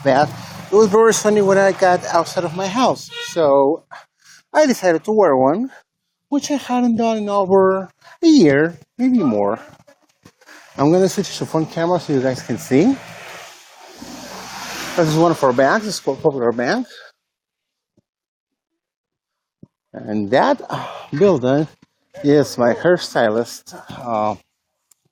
bad. It was very sunny when I got outside of my house. So I decided to wear one, which I hadn't done in over a year, maybe more. I'm going to switch to front camera so you guys can see. This is one of our banks. It's called Popular Bank. And that building is my hairstylist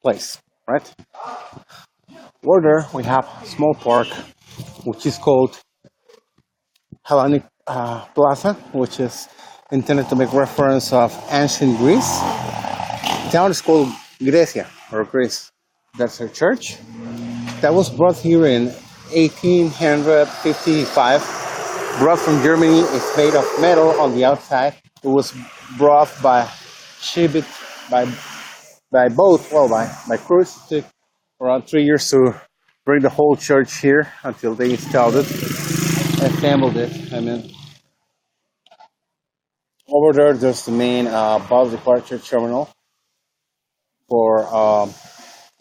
place, right? Over there we have a small park, which is called Hellenic Plaza, which is intended to make reference of ancient Greece. The town is called Grecia, or Greece. That's a church that was brought here in 1855. Brought from Germany. It's made of metal on the outside. It was brought by ship by boat, well, by cruise. It took around 3 years to bring the whole church here until they installed it, assembled it. Over there's the main bus departure terminal for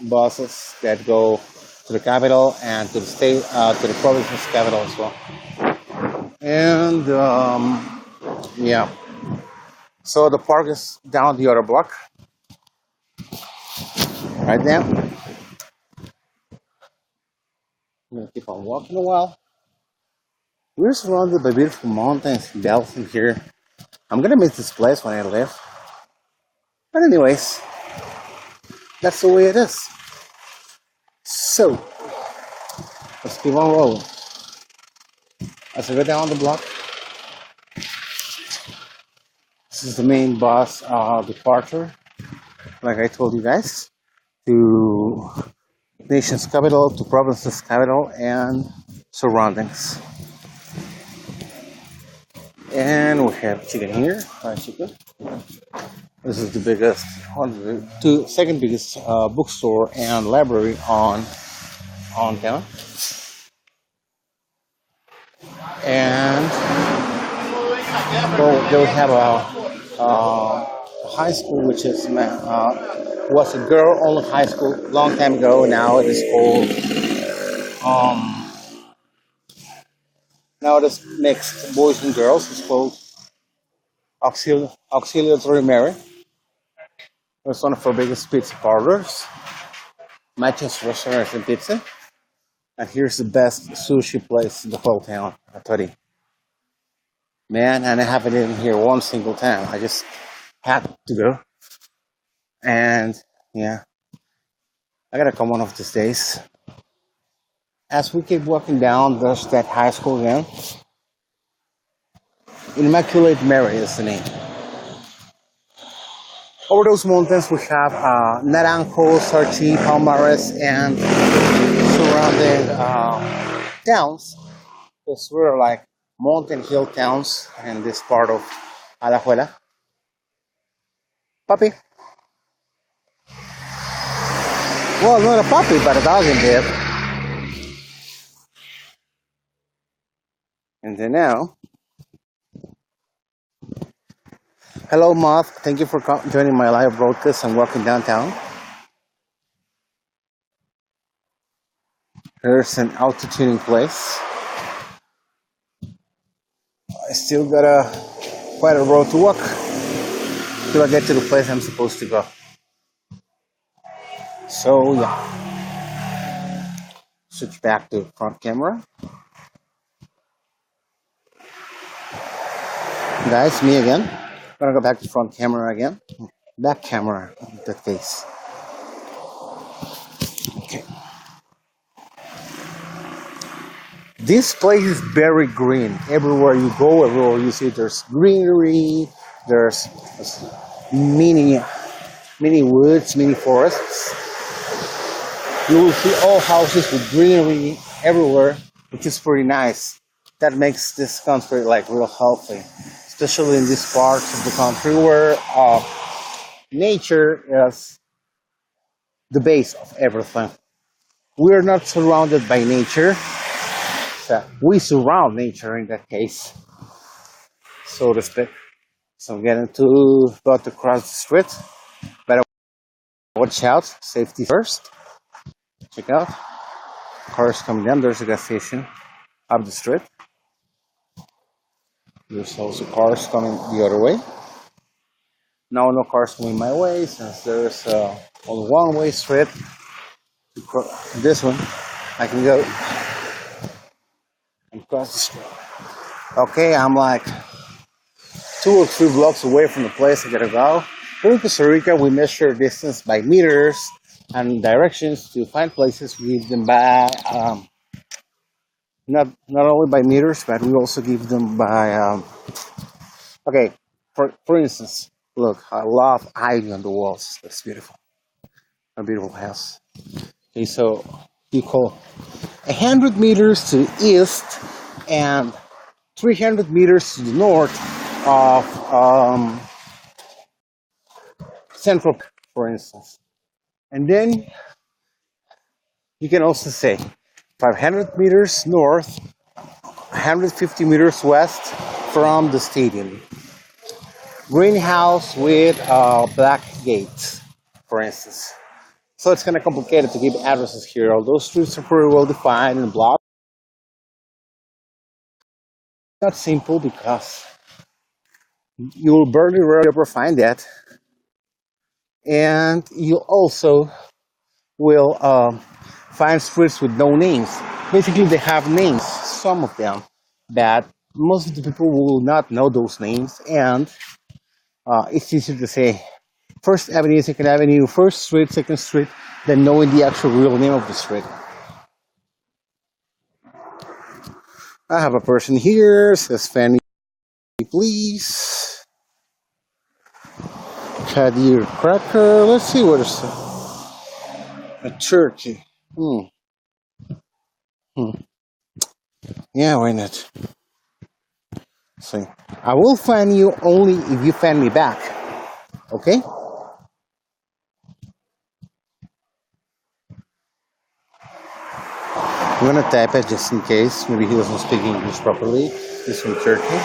buses that go to the capital and to the state, to the province's capital as well. And yeah, so the park is down the other block, right now. I'm gonna keep on walking a while. We're surrounded by beautiful mountains and dells in here. I'm gonna miss this place when I leave. But anyways, that's the way it is. So, let's keep on rolling. As I go down the block, this is the main bus departure, like I told you guys, to nation's capital, to province's capital, and surroundings. And we have chicken here, fried chicken. This is the biggest, second biggest bookstore and library on town. And well, they have a high school, which is was a girl-only high school long time ago. Now it is called now it is mixed boys and girls. It's called Auxiliary Mary. It's one of our biggest pizza parlors, matches restaurants and pizza. And here's the best sushi place in the whole town, Tori. Man, and I haven't eaten here one single time. I just had to go. And yeah, I gotta come one of these days. As we keep walking down, there's that high school again. Immaculate Mary is the name. Over those mountains we have Naranjo, Sarchi, Palmares, and surrounding towns. Because we're like mountain hill towns in this part of Alajuela. Puppy. Well, not a puppy, but a dog in there. And then now, hello, Moth. Thank you for joining my live broadcast. I'm walking downtown. There's an auto tuning place. I still got quite a road to walk till I get to the place I'm supposed to go. So yeah, switch back to front camera. Guys, me again. I'm gonna go back to front camera again. Back camera in that case. Okay. This place is very green. Everywhere you go, everywhere you see, there's greenery. There's mini woods, mini forests. You will see all houses with greenery everywhere, which is pretty nice. That makes this country like real healthy, especially in these parts of the country where nature is the base of everything. We are not surrounded by nature. So we surround nature in that case, so to speak. So I'm getting about to cross the street. Better watch out. Safety first. Check out. Cars coming down. There's a gas station. up the street. There's also cars coming the other way. Now no cars coming my way since there's only one-way street. This one, I can go and cross the street. Okay, I'm like 2 or 3 blocks away from the place I gotta go. Here in Costa Rica, we measure distance by meters and directions to find places. We give them by not only by meters, but we also give them by okay. For instance, look, I love ivy on the walls. That's beautiful. A beautiful house. Okay, so you call 100 meters to the east and 300 meters to the north of Central, for instance. And then you can also say 500 meters north, 150 meters west from the stadium. Greenhouse with black gates, for instance. So it's kind of complicated to give addresses here. Although streets are pretty well defined and blocked, not simple because you will barely ever find that. And you also will find streets with no names. Basically, they have names, some of them, but most of the people will not know those names. And it's easier to say First Avenue, Second Avenue, First Street, Second Street, than knowing the actual real name of the street. I have a person here, says Fanny, please. CHATEAR cracker. Let's see what is a turkey. Yeah, why not? So I will fan you only if you fan me back. Okay? I'm gonna type it just in case. Maybe he wasn't speaking English properly. This from Turkey.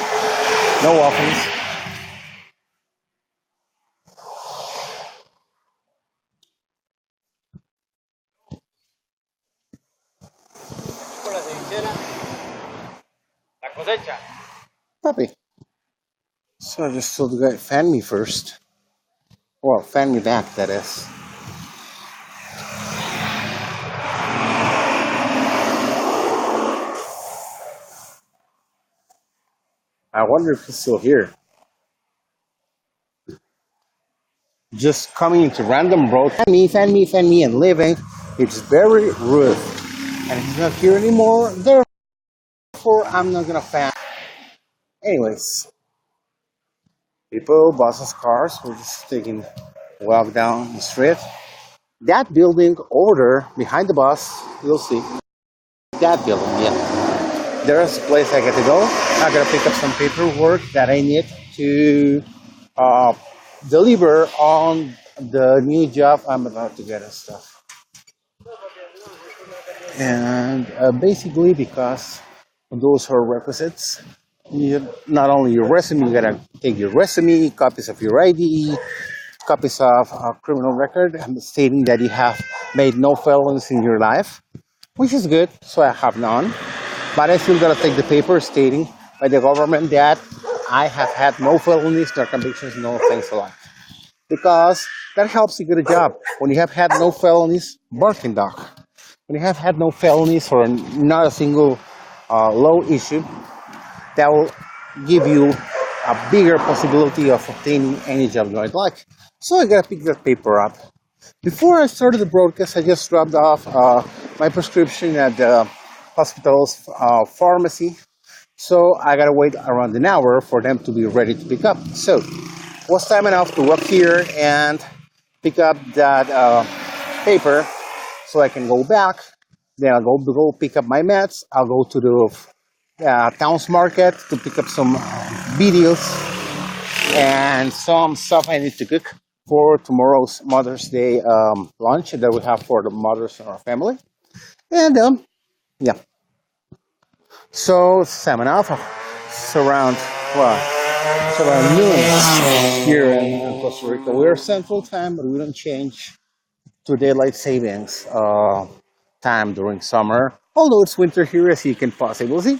No offense. Puppy. So I just told the guy, fan me first. Well, fan me back, that is. I wonder if he's still here. Just coming into random road, fan me, and leaving. It's very rude. And he's not here anymore, therefore I'm not gonna fan. Anyways. People, buses, cars, we're just taking a walk down the street. That building over there, behind the bus, you'll see. That building, yeah. There's a place I got to go. I gotta pick up some paperwork that I need to deliver on the new job I'm about to get and stuff. And basically because those are requisites, not only your resume, you gotta take your resume, copies of your ID, copies of a criminal record stating that you have made no felonies in your life, which is good, so I have none. But I still gotta take the paper stating by the government that I have had no felonies, no convictions, no offense alike. Because that helps you get a job. When you have had no felonies, barking dog. When you have had no felonies or not a single low issue, that will give you a bigger possibility of obtaining any job you might like. So I gotta pick that paper up. Before I started the broadcast, I just dropped off my prescription at the hospital's pharmacy. So I gotta wait around an hour for them to be ready to pick up. So it was time enough to walk here and pick up that paper so I can go back. Then I'll go pick up my meds. I'll go to the town's market to pick up some videos and some stuff I need to cook for tomorrow's Mother's Day lunch that we have for the mothers in our family. And yeah. So it's time enough. It's around noon here in Costa Rica. We're Central Time, but we don't change to daylight savings. time during summer, although it's winter here as you can possibly see.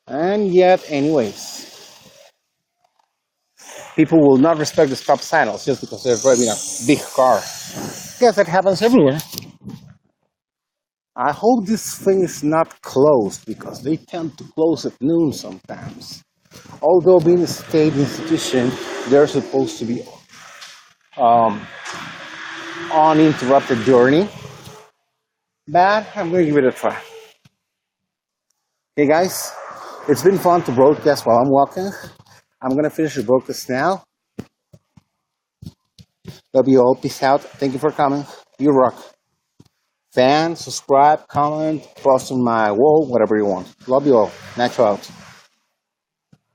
And yet, anyways, people will not respect the stop signals just because they're driving a big car. Yes, that happens everywhere. I hope this thing is not closed because they tend to close at noon sometimes. Although being a state institution, they're supposed to be uninterrupted journey. But I'm going to give it a try. Hey guys, it's been fun to broadcast while I'm walking. I'm going to finish the broadcast now. Love you all. Peace out. Thank you for coming. You rock. Fan, subscribe, comment, post on my wall, whatever you want. Love you all. Nacho out.